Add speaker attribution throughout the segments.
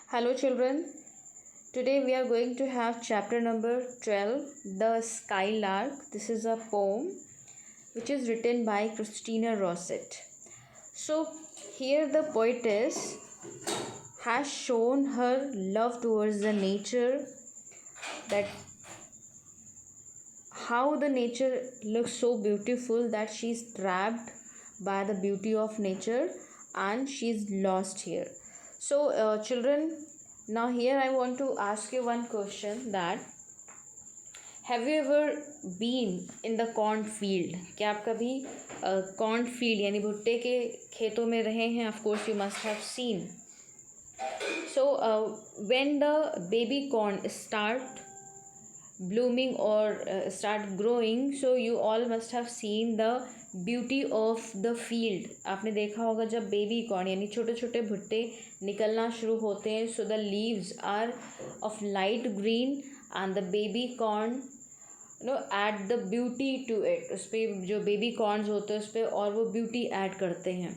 Speaker 1: Hello, children. Today we are going to have chapter number 12, The Skylark. This is a poem which is written by Christina Rosset. So, here the poetess has shown her love towards the nature, that how the nature looks so beautiful that she's trapped by the beauty of nature and she's lost here. So, children, now here I want to ask you one question, that have you ever been in the cornfield? क्या आप कभी cornfield यानी भुट्टे के खेतों में रहे हैं? Of course you must have seen. So when the baby corn start blooming or start growing, so you all must have seen the beauty of the field. आपने देखा होगा जब बेबी कॉर्न यानी छोटे छोटे भुट्टे निकलना शुरू होते हैं, so the leaves are of light green and the baby corn add the beauty to it. उस पर जो बेबी कॉर्न्स होते हैं उस पर और वो ब्यूटी ऐड करते हैं.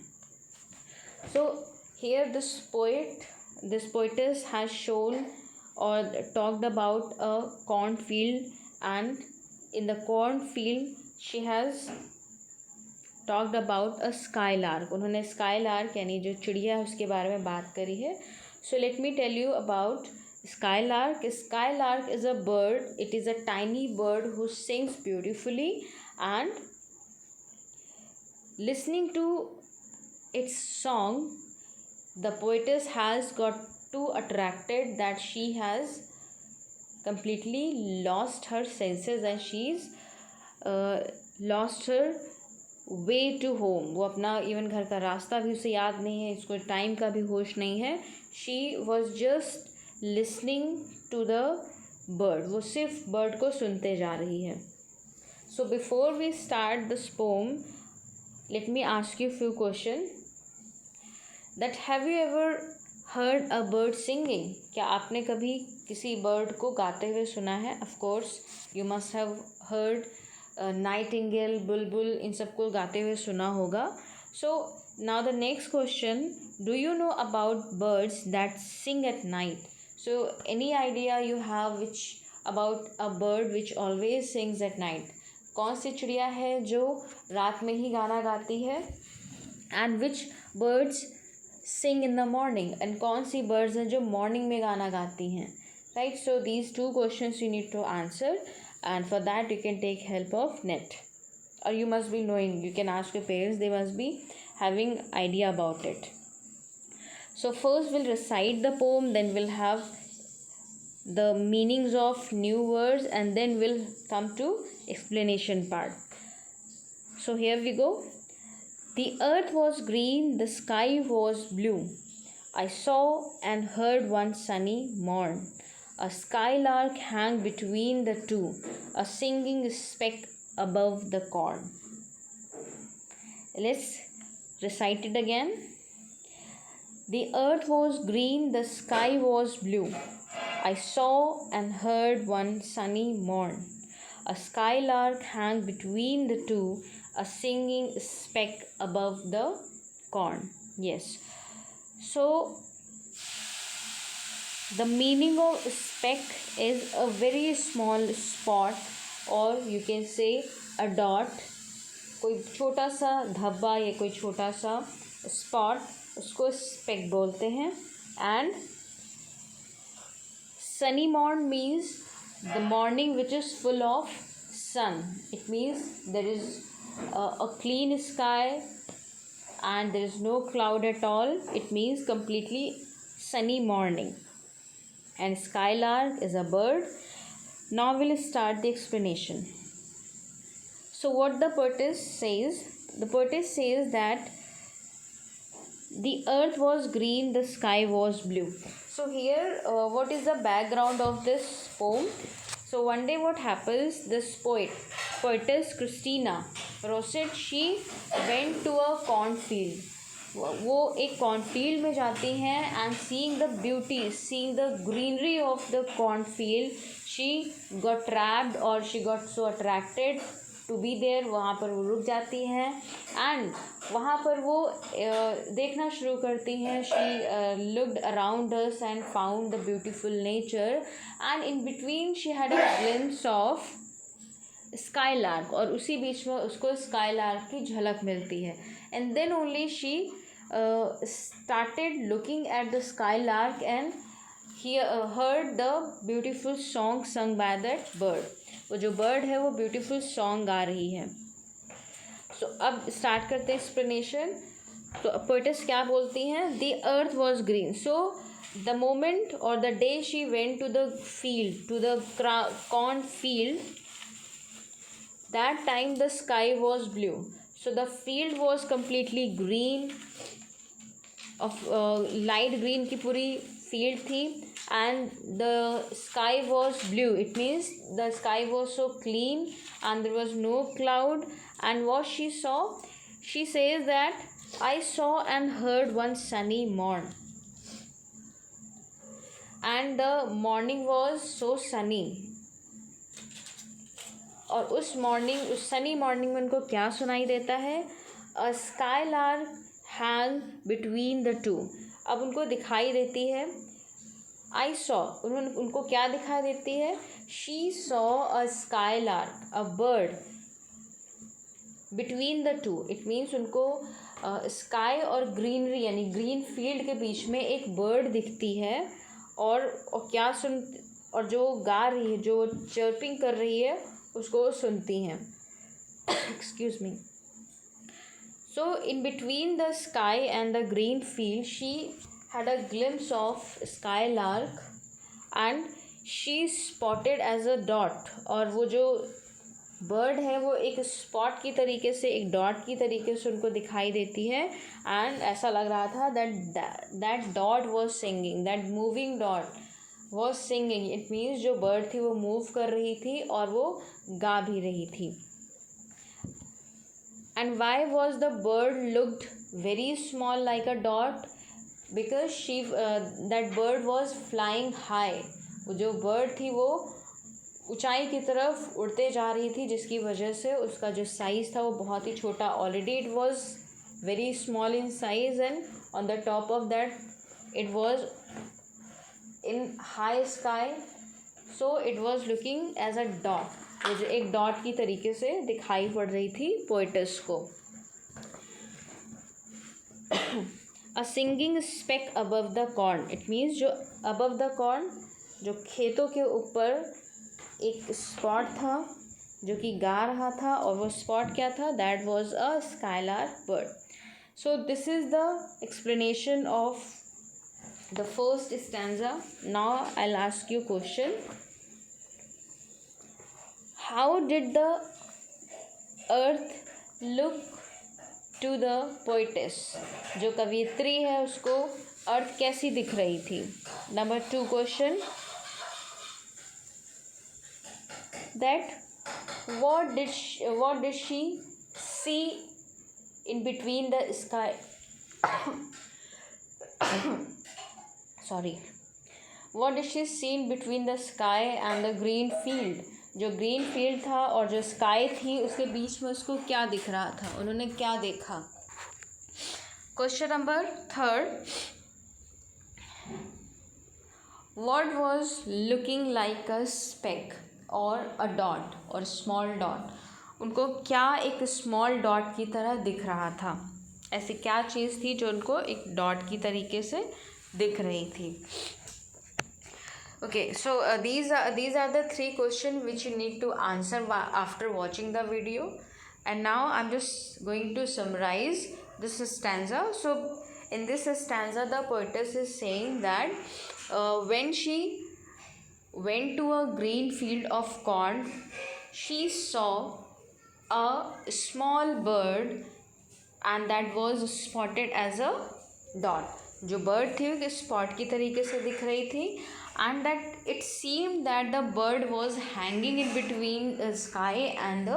Speaker 1: So here this poetess has shown or talked about a cornfield, and in the cornfield she has talked about a skylark. उन्होंने skylark यानी जो चिड़िया है उसके बारे में बात करी है. So let me tell you about skylark. Skylark is a bird. It is a tiny bird who sings beautifully, and listening to its song, the poetess has got too attracted that she has completely lost her senses and she's lost her way to home. वो अपना even घर का रास्ता भी उसे याद नहीं है, इसको टाइम का भी होश नहीं है. She was just listening to the bird. वो सिर्फ बर्ड को सुनते जा रही है. So before we start this poem, let me ask you a few questions. That have you ever heard a bird singing? क्या आपने कभी किसी बर्ड को गाते हुए सुना है? Of course you must have heard Nightingale, बुलबुल, इन सबको गाते हुए सुना होगा. So now the next question, do you know about birds that sing at night? So any idea you have which about a bird which always sings at night? कौन सी चिड़िया है जो रात में ही गाना गाती है? And which birds sing in the morning? And कौन सी birds हैं जो morning में गाना गाती हैं? Right, so these two questions you need to answer, and for that you can take help of net, or you must be knowing, you can ask your parents, they must be having idea about it. So first we'll recite the poem, then we'll have the meanings of new words, and then we'll come to explanation part. So here we go. The earth was green, the sky was blue. I saw and heard one sunny morn. A skylark hung between the two, a singing speck above the corn. Let's recite it again. The earth was green, the sky was blue. I saw and heard one sunny morn. A skylark hung between the two, a singing speck above the corn. Yes. So the meaning of speck is a very small spot, or you can say a dot. कोई छोटा सा धब्बा या कोई छोटा सा spot, उसको speck बोलते हैं. And sunny morn means the morning which is full of sun. It means there is a clean sky and there is no cloud at all. It means completely sunny morning. And skylark is a bird. Now we'll start the explanation. So what the poetess says that the earth was green, the sky was blue. So here what is the background of this poem? So one day what happens, this poetess Christina Rosset, she went to a cornfield. वो एक cornfield में जाती हैं, and seeing the beauty, seeing the greenery of the cornfield, she got trapped और she got so attracted to be there, वहाँ पर वो रुक जाती हैं एंड वहाँ पर वो देखना शुरू करती हैं. She looked around hers and found the beautiful nature and in between she had a glimpse of skylark, और उसी बीच में उसको स्काईलार्क की झलक मिलती है. And then only she started looking at the skylark and he heard the beautiful song sung by that bird. वो जो bird है वो beautiful song गा रही है. So अब start करते हैं explanation. तो poetess क्या बोलती हैं? The earth was green. So the moment or the day she went to the field, to the corn field, that time the sky was blue. So the field was completely green, of light green की पूरी field थी, and the sky was blue. It means the sky was so clean and there was no cloud. And what she saw, she says that I saw and heard one sunny morn, and the morning was so sunny. और उस sunny morning में उनको क्या सुनाई देता है? अ skylark hang between the two. अब उनको दिखाई देती है आई सॉ, उनको क्या दिखाई देती है? She saw a skylark, a bird between the two. It means उनको स्काई और ग्रीनरी यानी ग्रीन फील्ड के बीच में एक बर्ड दिखती है, और क्या और जो गा रही है, जो चर्पिंग कर रही है, उसको सुनती हैं. Excuse me. So in between the sky and the green field, she had a glimpse of skylark and she spotted as a dot. और वो जो बर्ड है वो एक स्पॉट की तरीके से, एक डॉट की तरीके से उनको दिखाई देती है. एंड ऐसा लग रहा था that dot was singing, that moving dot was singing. It means जो बर्ड थी वो मूव कर रही थी और वो गा भी रही थी. And why was the bird looked very small like a dot? Because that bird was flying high. वो जो bird थी वो ऊंचाई की तरफ उड़ते जा रही थी, जिसकी वजह से उसका जो साइज़ था वो बहुत ही छोटा. Already it was very small in size, and on the top of that it was in high sky, so it was looking as a dot. जो एक डॉट की तरीके से दिखाई पड़ रही थी पोएटस को. A singing speck above the corn. It means जो अबव द कॉर्न, जो खेतों के ऊपर एक स्पॉट था जो कि गा रहा था, और वो स्पॉट क्या था? That was a skylark bird. So this is the explanation of the first stanza. Now I will ask you question. How did the earth look to the poetess? जो कवियत्री है उसको अर्थ कैसी दिख रही थी? Number 2 question, that what did she see in between the sky sorry what did she see in between the sky and the green field? जो green field था और जो स्काई थी उसके बीच में उसको क्या दिख रहा था? उन्होंने क्या देखा? Question number 3, what was looking like a speck और अ डॉट और स्मॉल डॉट? उनको क्या एक स्मॉल डॉट की तरह दिख रहा था? ऐसी क्या चीज़ थी जो उनको एक डॉट की तरीके से दिख रही थी? Okay, so these are the 3 questions which you need to answer after watching the video. And now I'm just going to summarize this stanza. So in this stanza, the poetess is saying that when she went to a green field of corn, she saw a small bird and that was spotted as a dot. जो bird थी वो spot की तरीके से दिख रही थी, and that it seemed that the bird was hanging in between the sky and the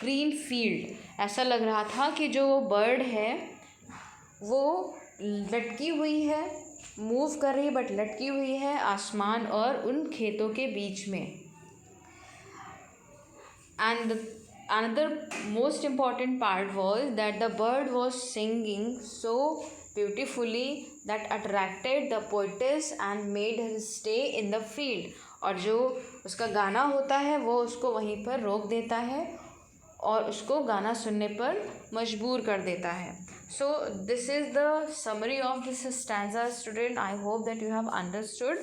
Speaker 1: green field. ऐसा लग रहा था कि जो वो बर्ड है वो लटकी हुई है, मूव कर रही है बट लटकी हुई है आसमान और उन खेतों के बीच में. And another most important part was that the bird was singing so beautifully that attracted the poetess and made her stay in the field. और जो उसका गाना होता है वो उसको वहीं पर रोक देता है और उसको गाना सुनने पर मजबूर कर देता है. So this is the summary of this stanza, student. I hope that you have understood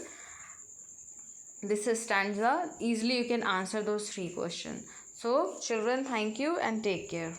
Speaker 1: this stanza. Easily you can answer those 3 questions. So children, thank you and take care.